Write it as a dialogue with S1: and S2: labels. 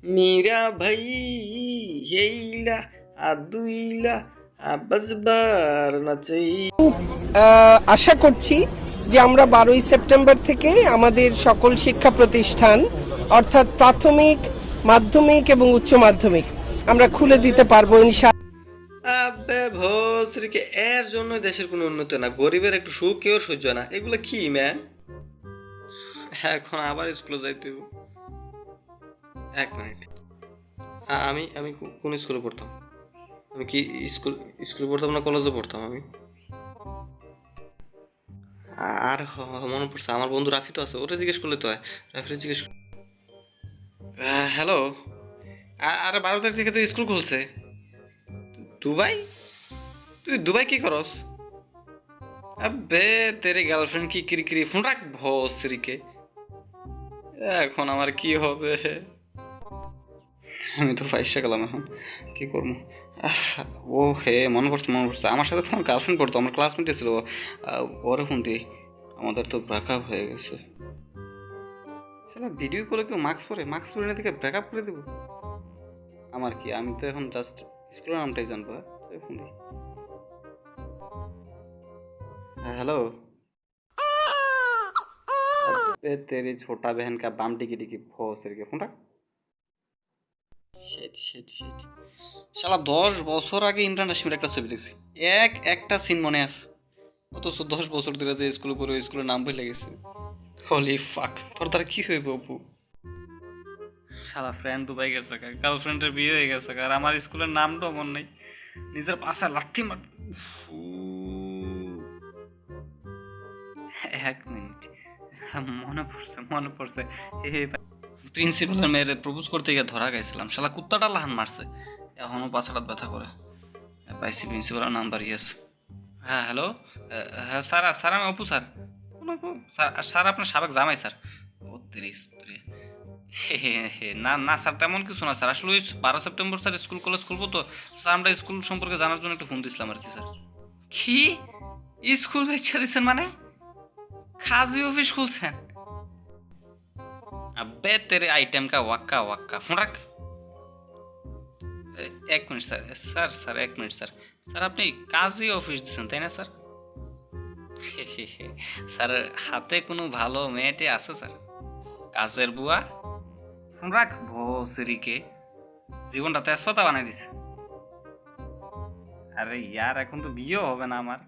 S1: मीरा भाई हेला আদুইলা আবাজবার নাচাই।
S2: আশা করছি যে আমরা 12ই সেপ্টেম্বর থেকে আমাদের সকল শিক্ষা প্রতিষ্ঠান অর্থাৎ প্রাথমিক, মাধ্যমিক এবং উচ্চ মাধ্যমিক আমরা খুলে দিতে পারবো ইনশাআল্লাহ।
S1: আবে ভোসরিকে এর জন্য দেশের কোনো উন্নতি না, গরিবের একটু সুখ কেউ সহ্য না, এগুলো কি ম্যান? এখন আবার স্কুলে যাইতে হবে। এক মিনিট, আমি আমি কোন স্কুলে পড়তাম? আমি কি স্কুলে পড়তাম না কলেজে পড়তাম আমি? আর মনে পড়ছে, আমার বন্ধু রাফি তো আছে, ওটা জিজ্ঞেস করলে তো হয়। রাফিরে জিজ্ঞেস। হ্যালো। আরে 12 তারিখ থেকে তো স্কুল খুলছে। দুবাই? তুই দুবাই কি করস? আবে তেরে গার্লফ্রেন্ড কি কিরিকিরি ফোন রাখ ভসরিকে। এখন আমার কি হবে? আমি তো ফাইসা গেলাম, এখন কি করবো? ও হে, মনে পড়ছে আমার সাথে তোমার গার্লফ্রেন্ড পড়তো, আমার ক্লাসমেটে ছিল। ওরে ফোন দিয়ে আমাদের তো ব্রেকআপ হয়ে গেছে। সেটা ভিডিও করে কেউ মাস্ক পরে না থেকে ব্রেকআপ করে দেবো? আমার কি, আমি তো এখন জাস্ট স্কুলের নামটাই জানবো। ফোন দিই। हेलो। अबे तेरी छोटा बहन का बाम टिकी टिकी भोस रे ফোন রাখ। শিট শিট শিট, শালা 10 বছর আগে ইমরান হাশমির একটা ছবি দেখছি, একটা সিন মনে আছে, অথচ 10 বছর ধরে যে স্কুলে পড়ে ওই স্কুলের নাম ভুলে গেছে। হলি ফাক, তোর দ্বারা কি হইব অপু? শালা ফ্রেন্ড দুবাই গেছে, গার্লফ্রেন্ডের বিয়ে হয়ে গেছে, আর আমার স্কুলের নামটাও মনে নেই। নিজের পাশে লাথি মার। এক মিনিট, মনে পড়ছে। প্রিন্সিপালের মেয়েরে প্রপোজ করতে গিয়ে ধরা গেছিলাম, শালা কুত্তাটা লাহান মারছে, এখনো পাছাড়াত ব্যথা করে। পাইছি প্রিন্সিপালের নাম্বার, ইয়েস। হ্যাঁ হ্যালো। হ্যাঁ স্যার, স্যার আমি অপু স্যার। স্যার আপনার সাবেক জামাই স্যার। ও তিরিশ, না না স্যার, তেমন কিছু না স্যার, আসলে ওই 12 সেপ্টেম্বর স্যার স্কুল কলেজ খুলবো তো স্যার, আমরা স্কুল সম্পর্কে জানার জন্য একটু ফোন দিছিলাম আর কি স্যার। কি স্কুল বেচা দিচ্ছেন মানে? খাজি অফিস খুলছেন? अबे तेरे आइटम का वक्का वक्का फोन रख। एक मिनट सर, सर एक मिनट सर, স্যার আপনি কাজী অফিস দিচ্ছেন তাই না স্যার? স্যার হাতে কোনো ভালো মেয়েটে আছে স্যার? কাজের বুয়া? ফোন রাখ ভোসরিকে, জীবনটা তেজপাতা বানাই দিছে। আরে ইয়ার এখন তো বিয়েও হবে না আমার।